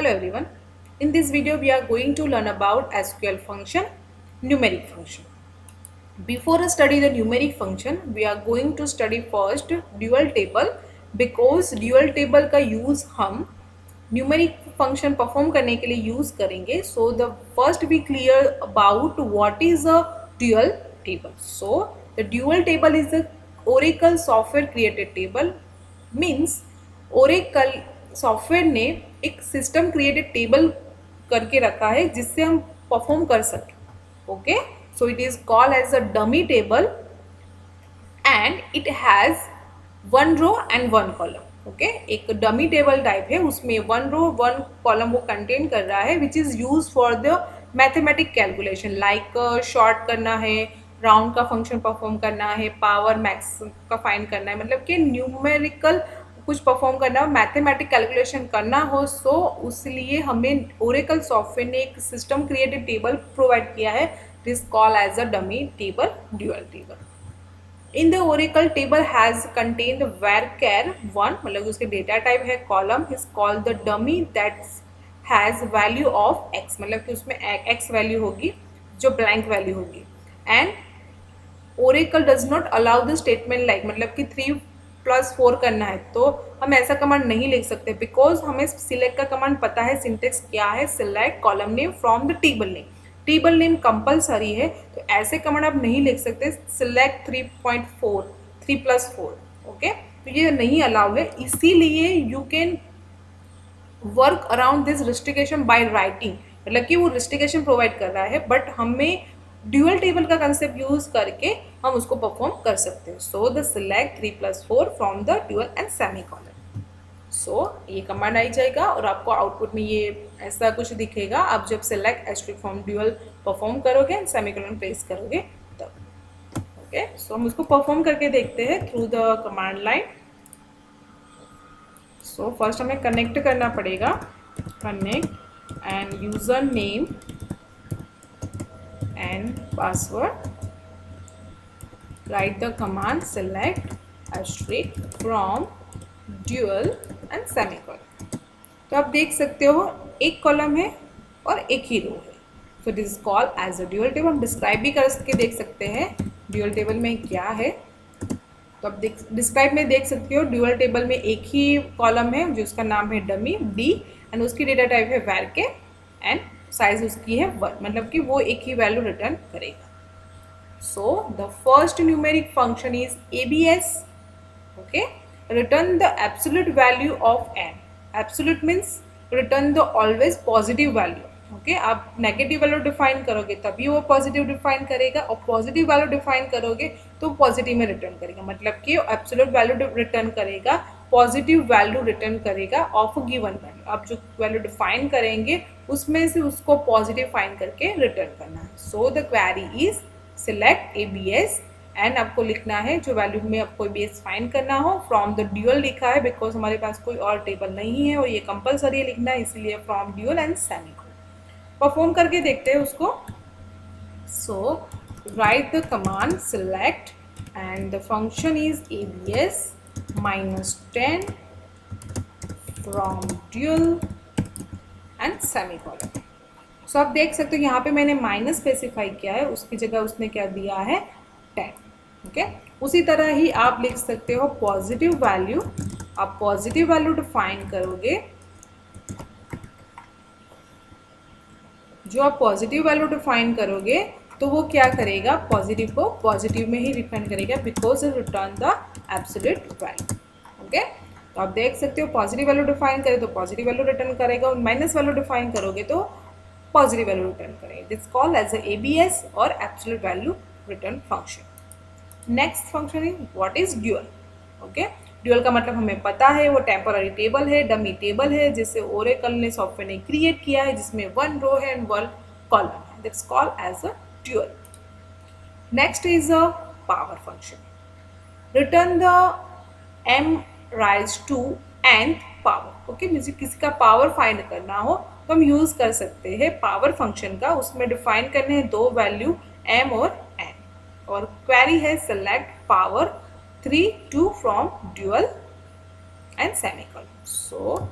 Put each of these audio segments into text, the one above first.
Hello everyone. In this video we are going to learn about SQL function, numeric function. Before study the numeric function, we are going to study first dual table because dual table का use हम numeric function perform करने के लिए use करेंगे. So the first be clear about what is a dual table. So the dual table is the Oracle software created table. Means Oracle software ने एक system created table करके रखा है जिससे हम परफॉर्म कर सकें. Okay, so it is called as a dummy table and it has one row and one column. Okay, एक डमी टेबल टाइप है, उसमें वन रो वन कॉलम वो कंटेन कर रहा है which is use for the mathematic calculation like sort करना है, round का फंक्शन परफॉर्म करना है, पावर मैक्स का फाइंड करना है, मतलब कि न्यूमेरिकल कुछ परफॉर्म करना हो, मैथमेटिक कैलकुलेशन करना हो. सो उसलिए हमें ओरेकल सॉफ्टवेयर ने एक सिस्टम क्रिएटेड टेबल प्रोवाइड किया है, this call as a dummy table, dual table. In the Oracle table has contain the varchar 1, मतलब उसके डेटा टाइप है column, is called the dummy that has value of x, मतलब कि उसमें x value होगी जो ब्लैंक वैल्यू होगी. And Oracle does not allow the statement like, मतलब कि 3+4 करना है तो हम ऐसा कमांड नहीं लिख सकते बिकॉज हमें सिलेक्ट का कमांड पता है. सिंटेक्स क्या है? Select column name from the table name. Table name compulsory है तो ऐसे कमांड आप नहीं लिख सकते. सिलेक्ट 3.4, 3+4. ओके, तो ये नहीं अलाउ है, इसीलिए you can work around this restriction by writing, मतलब कि वो रिस्ट्रिक्शन प्रोवाइड कर रहा है बट हमें ड्यूअल टेबल का कंसेप्ट यूज करके हम उसको परफॉर्म कर सकते हैं. So the select 3+4 from the dual and semicolon. So ये कमांड आई जाएगा और आपको आउटपुट में ये ऐसा कुछ दिखेगा. आप जब select asterisk from dual perform करोगे एंड सेमीकोलन प्रेस करोगे तब. ओके, सो हम उसको परफॉर्म करके देखते हैं through the command line. So first हमें कनेक्ट करना पड़ेगा. Connect and user name and password. Write the command select asterisk from dual and semicolon. तो आप देख सकते हो एक कॉलम है और एक ही रो है. So this is called as a dual table. हम डिस्क्राइब भी करके देख सकते हैं ड्यूअल टेबल में क्या है. तो आप डिस्क्राइब में देख सकते हो ड्यूअल टेबल में एक ही कॉलम है जिसका नाम है डमी डी एंड उसकी डेटा टाइप है varchar एंड साइज उसकी है 1, मतलब कि वो एक ही वैल्यू रिटर्न करेगा. So the first numeric function is abs. Okay, return the absolute value of n. Absolute means return the always positive value. Okay, आप नेगेटिव वैल्यू डिफाइन करोगे तभी वो पॉजिटिव डिफाइन करेगा और पॉजिटिव वैल्यू डिफाइन करोगे तो positive में return करेगा, मतलब कि एब्सोल्यूट वैल्यू रिटर्न करेगा, पॉजिटिव वैल्यू रिटर्न करेगा ऑफ गिवन वैल्यू. आप जो वैल्यू डिफाइन करेंगे उसमें से उसको पॉजिटिव फाइंड करके रिटर्न करना है. So the query is select abs and आपको लिखना है जो वैल्यू में आपको abs फाइंड करना हो. फ्रॉम द ड्यूअल लिखा है बिकॉज हमारे पास कोई और टेबल नहीं है और ये कंपलसरी लिखना है, इसलिए from dual and semicolon. Perform करके देखते हैं उसको. So write the command select and the function is abs -10 from dual and semicolon. So आप देख सकते हो यहाँ पे मैंने माइनस स्पेसिफाई किया है, उसकी जगह उसने क्या दिया है 10. ओके, उसी तरह ही आप लिख सकते हो पॉजिटिव वैल्यू. आप पॉजिटिव वैल्यू डिफाइन करोगे, जो आप पॉजिटिव वैल्यू डिफाइन करोगे तो वो क्या करेगा, पॉजिटिव को पॉजिटिव में ही रिटर्न करेगा because it return the absolute value. Okay, तो आप देख सकते हो पॉजिटिव वैल्यू डिफाइन करें तो पॉजिटिव वैल्यू रिटर्न करेगा और माइनस वैल्यू डिफाइन करोगे तो पॉजिटिव वैल्यू रिटर्न करेगा. This called as a abs और absolute value return function. Next function is what is dual. Okay, dual का मतलब हमें पता है, वो टेम्पररी टेबल है, डमी टेबल है जिसे ओरेकल ने सॉफ्टवेयर ने क्रिएट किया है जिसमें 1 रो है एंड 1 कॉलम है. That's called as a dual. Next is a power function. Return the m raise to nth power. Okay, मुझे किसी का पावर फाइंड करना हो तो हम यूज कर सकते हैं पावर फंक्शन का. उसमें डिफाइन करने हैं दो वैल्यू m और n और क्वेरी है select power 3 2 from dual and semicolon. So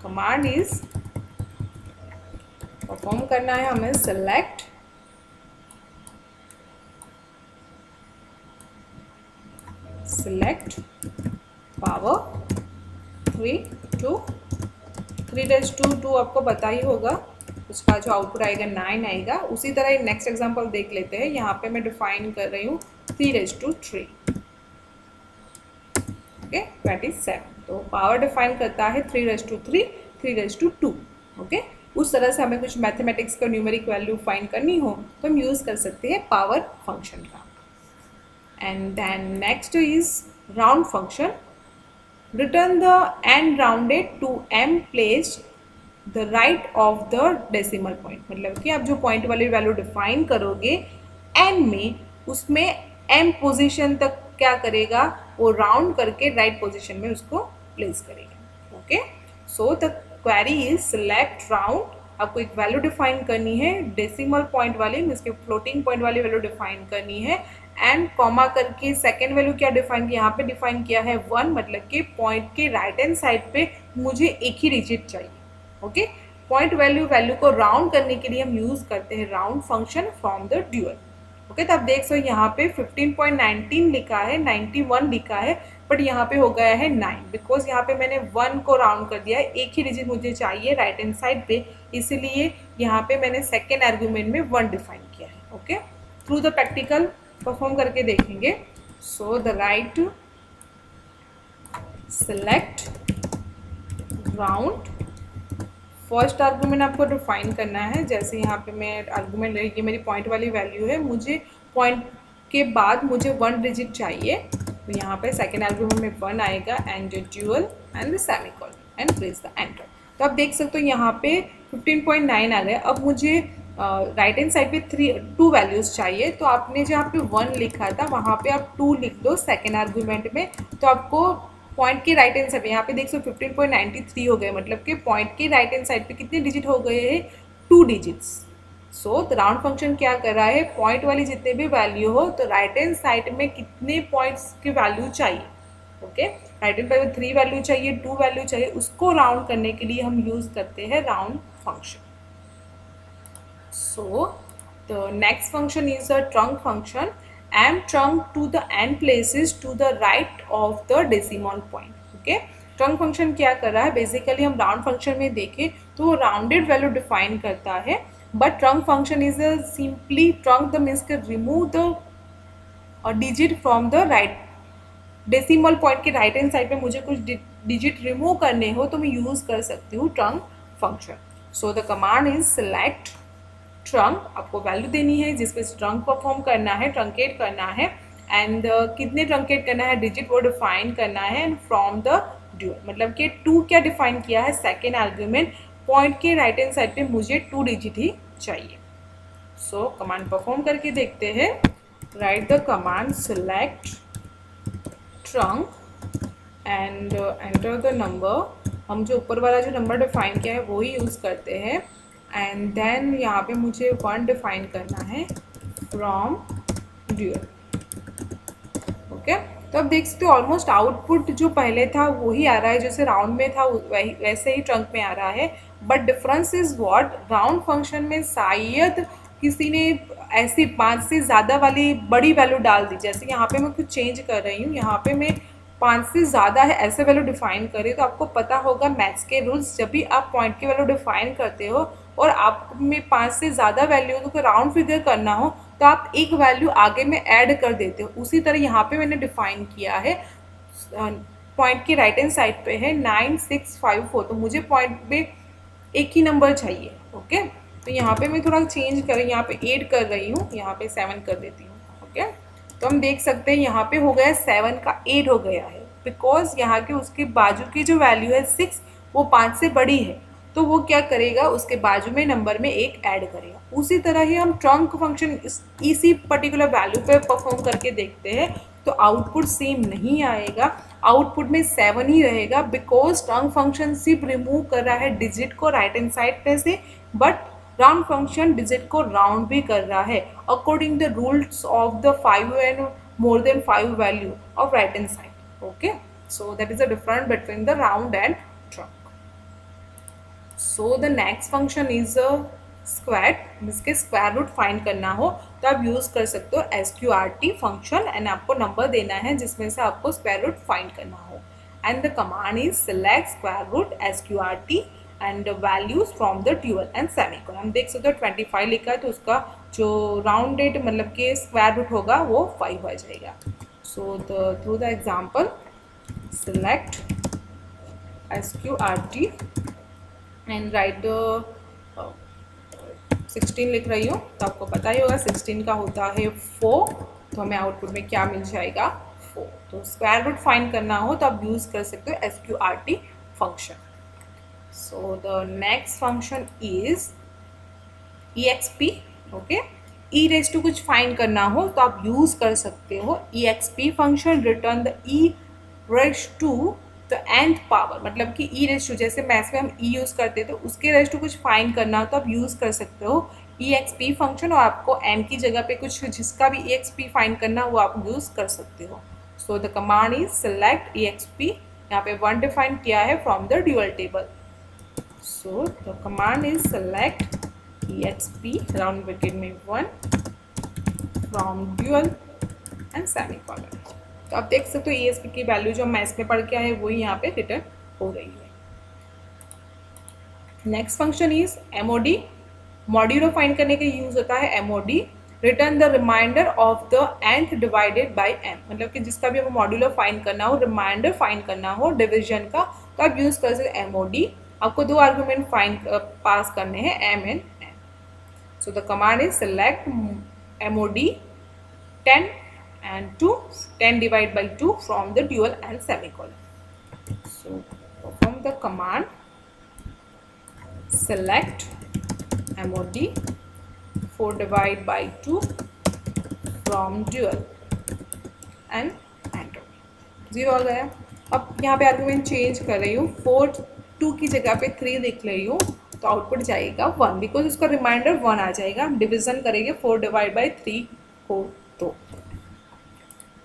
command is perform करना है हमें सेलेक्ट पावर 3 आपको पता ही होगा, उसका जो आउटपुट आएगा 9 आएगा। उसी तरह नेक्स्ट एग्जांपल देख लेते हैं। यहाँ पे मैं डिफाइन कर रही हूँ 3 ओके 27। तो पावर डिफाइन करता है 3 ओके। उस तरह से हमें कुछ मैथमेटिक्स का न्यूमेरिक वैल्यू फाइंड करनी हो तो हम यूज़ कर सकते हैं पावर फंक्शन का। And then next is round function. Return the n rounded to m placed the right of the decimal point. मतलब कि आप जो पॉइंट वाली वैल्यू डिफाइन करोगे n में, उसमें m पोजीशन तक क्या करेगा, वो राउंड करके राइट पोजीशन में उसको प्लेस करेगा। Okay, so the query is select round. आपको एक वैल्यू डिफाइन करनी है डेसिमल पॉइंट वाली, इसके फ्लोटिंग पॉइंट वाली वैल्यू डिफाइन करनी है। एंड कॉमा करके सेकेंड वैल्यू क्या डिफाइन किया, यहाँ पे डिफाइन किया है 1, मतलब कि पॉइंट के राइट हैंड साइड पे मुझे एक ही डिजिट चाहिए। ओके, पॉइंट वैल्यू को राउंड करने के लिए हम यूज करते हैं round function from the dual. Okay, तो आप देख सकते हो यहाँ पे 15.19 लिखा है, 91 लिखा है, बट यहाँ पे हो गया है 9, बिकॉज यहाँ पे मैंने 1 को राउंड कर दिया है, एक ही डिजिट मुझे चाहिए राइट हैंड साइड पे, इसलिए यहाँ पे मैंने सेकेंड आर्ग्यूमेंट में 1 डिफाइन किया है। Okay, through the practical perform करके देखेंगे। So the right select round, first argument आपको डिफाइन करना है। जैसे यहाँ पे मैं आर्गूमेंट ये मेरी पॉइंट वाली वैल्यू है, मुझे पॉइंट के बाद मुझे 1 डिजिट चाहिए, तो यहाँ पे सेकेंड आर्गूमेंट में 1 आएगा and dual and the semicolon and press the enter. तो आप देख सकते हो यहाँ पे 15.9 आ गया। अब मुझे राइट हैंड साइड पे 2 वैल्यूज़ चाहिए, तो आपने जहाँ पे 1 लिखा था वहाँ पे आप 2 लिख दो सेकेंड आर्गूमेंट में, तो आपको पॉइंट के राइट हैंड साइड पे यहाँ पे देख सकते 15.93 हो गए, मतलब कि पॉइंट के राइट हैंड साइड पे कितने डिजिट हो गए हैं, 2 digits. So the round function क्या कर रहा है, पॉइंट वाली जितने भी वैल्यू हो तो राइट हैंड साइड में कितने पॉइंट्स की वैल्यू चाहिए। ओके, राइट हैंड साइड में 3 वैल्यू चाहिए, 2 वैल्यू चाहिए, उसको राउंड करने के लिए हम यूज करते हैं round function. So the next function is a trunk function. m trunk to the n places to the right of the decimal point. Okay, trunk function क्या कर रहा है, बेसिकली हम राउंड फंक्शन में देखें तो वो राउंडेड वैल्यू डिफाइन करता है, but trunk function is a simply trunk the means remove the digit from the right decimal point के राइट हैंड साइड पे मुझे कुछ डिजिट रिमूव करने हो तो मैं यूज कर सकती हूँ trunk function. So the command is select trunk, आपको वैल्यू देनी है जिसपे ट्रंक परफॉर्म करना है, ट्रंकेट करना है, एंड कितने ट्रंकेट करना है डिजिट वो डिफाइन करना है, एंड फ्रॉम द ड्यूअल, मतलब कि 2 क्या डिफाइन किया है सेकेंड आर्ग्यूमेंट, पॉइंट के राइट हैंड साइड पे मुझे 2 डिजिट ही चाहिए। सो कमांड परफॉर्म करके देखते हैं। Right the command select trunk and enter the number. हम जो ऊपर वाला जो नंबर डिफाइन किया है वो ही यूज़ करते हैं, एंड देन यहाँ पे मुझे 1 डिफाइन करना है फ्रॉम ड्यूअल। ओके, तो अब देख सकते हो ऑलमोस्ट आउटपुट जो पहले था वही आ रहा है, जैसे राउंड में था वैसे ही ट्रंक में आ रहा है, but difference is what, round function में शायद किसी ने ऐसी 5 से ज़्यादा वाली बड़ी वैल्यू डाल दी। जैसे यहाँ पे मैं कुछ चेंज कर रही हूँ, यहाँ पे मैं 5 से ज़्यादा है ऐसे वैल्यू डिफाइन करें, तो आपको पता होगा मैथ्स के रूल्स, जब भी आप पॉइंट की वैल्यू डिफाइन करते हो और आप में 5 से ज़्यादा वैल्यू हो तो राउंड फिगर करना हो तो आप एक वैल्यू आगे में ऐड कर देते हो। उसी तरह यहाँ पे मैंने डिफाइन किया है, पॉइंट की राइट हैंड साइड पे है 9654, तो मुझे पॉइंट पे एक ही नंबर चाहिए। ओके, तो यहाँ पे मैं थोड़ा चेंज कर, यहाँ पे 8 कर रही हूँ, यहाँ पे 7 कर देती हूँ। ओके, तो हम देख सकते हैं यहाँ पे हो गया 7 का 8 हो गया है, बिकॉज यहाँ के उसके बाजू की जो वैल्यू है 6 वो 5 से बड़ी है, तो वो क्या करेगा उसके बाजू में नंबर में 1 ऐड करेगा। उसी तरह ही हम ट्रंक फंक्शन इसी पर्टिकुलर वैल्यू पे परफॉर्म करके देखते हैं, तो आउटपुट सेम नहीं आएगा, आउटपुट में 7 ही रहेगा, बिकॉज ट्रंक फंक्शन सिर्फ रिमूव कर रहा है डिजिट को राइट हैंड साइड पे से, बट राउंड फंक्शन डिजिट को राउंड भी कर रहा है according the rules of the 5 and more than 5 value of right hand side. Okay, so that is the difference between the round and trunk. So the next function is a square जिसके square root find करना हो तो आप use कर सकते हो SQRT function and आपको number देना है जिसमें से आपको स्क्वायर रूट फाइंड करना हो and the command is select square root SQRT and values from the dual and semicolon. हम देख सकते हो 25 लिखा है तो उसका जो राउंडेड मतलब के स्क्वायर रूट होगा वो 5 आ जाएगा। So through the example select SQRT and right 16 लिख रही हूँ तो आपको पता ही होगा 16 का होता है 4, तो हमें आउटपुट में क्या मिल जाएगा 4। तो स्क्वायर रूट फाइंड करना हो तो आप यूज़ कर सकते हो SQRT function. So the next function is EXP। Okay, E raise to कुछ फाइंड करना हो तो आप यूज़ कर सकते हो EXP function, return the E raise to the nth power, मतलब कि ई रेज टू जैसे मैथ्स में हम ई यूज़ करते तो उसके रेज टू कुछ फाइंड करना हो तो आप यूज़ कर सकते हो EXP फंक्शन, और आपको n की जगह पे कुछ जिसका भी EXP फाइंड करना वो आप यूज़ कर सकते हो। So the command is select EXP, यहाँ पे 1 डिफाइन किया है from the dual table. So the command is select EXP round bracket में 1 फ्रॉम ड्यूअल एंड सेमीकोलन। तो आप देख सकते हो EXP की वैल्यू जो मैथ्स में पढ़ के आए वही यहाँ पे रिटर्न हो रही है। Next function is MOD। Modulo find करने के यूज होता है MOD, return the remainder of the nth divided by m, मतलब कि जिसका भी आपको मॉड्यूलो फाइंड करना हो, रिमाइंडर फाइंड करना हो डिवीजन का तो आप यूज कर सकते MOD। आपको 2 आर्गुमेंट फाइंड पास करने हैं m and n। So the command is select MOD 10 and 2, 10 divided by 2 from the dual and semicolon. So perform the command select MOD 4 divided by 2 from dual and enter। 0 आ गया। अब यहाँ पे argument change कर रही हूँ, 4 2 की जगह पे 3 लिख रही हूँ तो आउटपुट जाएगा 1, बिकॉज उसका रिमाइंडर 1 आ जाएगा। हम डिविजन करेंगे 4 डिवाइड बाई 3 हो तो।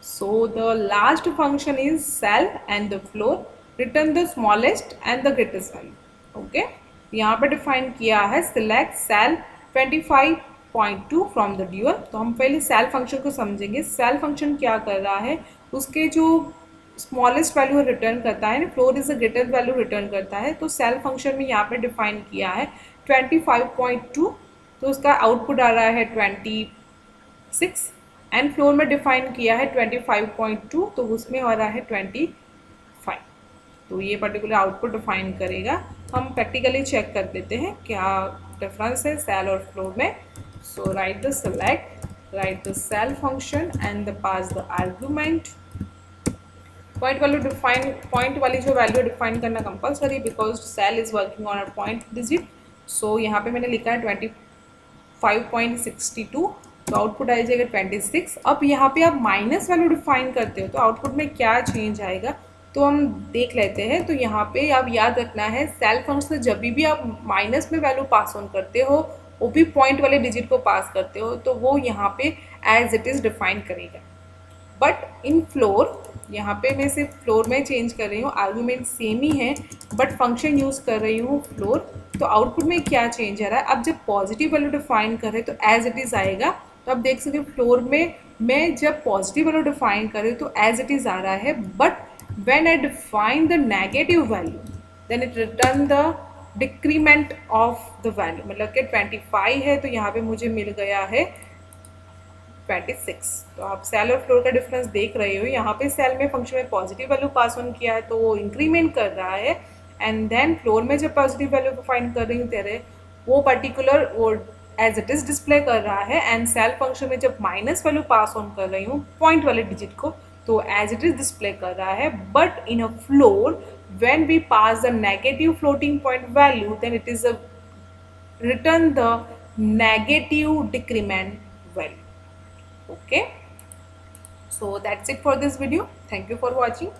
So the last function is cell and the floor, return the smallest and the greatest value। okay, यहाँ पे डिफाइन किया है select cell 25.2 from the dual। तो हम पहले cell फंक्शन को समझेंगे। cell फंक्शन क्या कर रहा है, उसके जो स्मॉलेस्ट वैल्यू रिटर्न करता है, floor is the greatest value return करता है। तो सेल फंक्शन में यहाँ पे डिफाइन किया है 25.2, तो उसका आउटपुट आ रहा है 26 एंड फ्लोर में डिफाइन किया है 25.2 तो उसमें आ रहा है 25। तो ये पर्टिकुलर आउटपुट डिफाइन करेगा। हम प्रैक्टिकली चेक कर देते हैं क्या डिफरेंस है सेल और फ्लोर में। So write the select, write the ceil function and the pass the argument. Point value define, point वाली जो वैल्यू डिफाइन करना compulsory because ceil is working on a point digit. So यहाँ पे मैंने लिखा है 25.62 तो आउटपुट आ जाएगा 26। अब यहाँ पे आप माइनस वैल्यू डिफाइन करते हो तो आउटपुट में क्या चेंज आएगा तो हम देख लेते हैं। तो यहाँ पे आप याद रखना है सेल फंक्शन जब भी आप माइनस में वैल्यू पास ऑन करते हो वो भी पॉइंट वाले डिजिट को पास करते हो तो वो यहाँ पे एज इट इज़ डिफाइन करेगा। बट इन फ्लोर, यहाँ पे मैं सिर्फ फ्लोर में चेंज कर रही हूँ, आर्गुमेंट सेम ही है बट फंक्शन यूज़ कर रही हूँ फ्लोर। तो आउटपुट में क्या चेंज आ रहा है, अब जब पॉजिटिव वैल्यू डिफाइन कर रहे हैं तो एज इट इज़ आएगा। तो आप देख सकते हो फ्लोर में मैं जब पॉजिटिव वैल्यू डिफाइन कर रही हूँ तो एज इट इज़ आ रहा है, but when I define the negative value then it return the decrement of the value, मतलब कि 25 है तो यहाँ पे मुझे मिल गया है 26। तो आप सेल और फ्लोर का डिफरेंस देख रहे हो। यहाँ पे सेल में फंक्शन में पॉजिटिव वैल्यू पास ऑन किया है तो वो इंक्रीमेंट कर रहा है एंड देन फ्लोर में जब पॉजिटिव वैल्यू को फाइंड कर रही हूँ तेरे वो पर्टिकुलर वो एज इट इज़ डिस्प्ले कर रहा है एंड सेल फंक्शन में जब माइनस वैल्यू पास ऑन कर रही हूँ पॉइंट वाले डिजिट को तो एज इट इज़ डिस्प्ले कर रहा है। But in a floor when we pass the negative floating point value then it is a return the negative decrement value। Okay, so that's it for this video. Thank you for watching.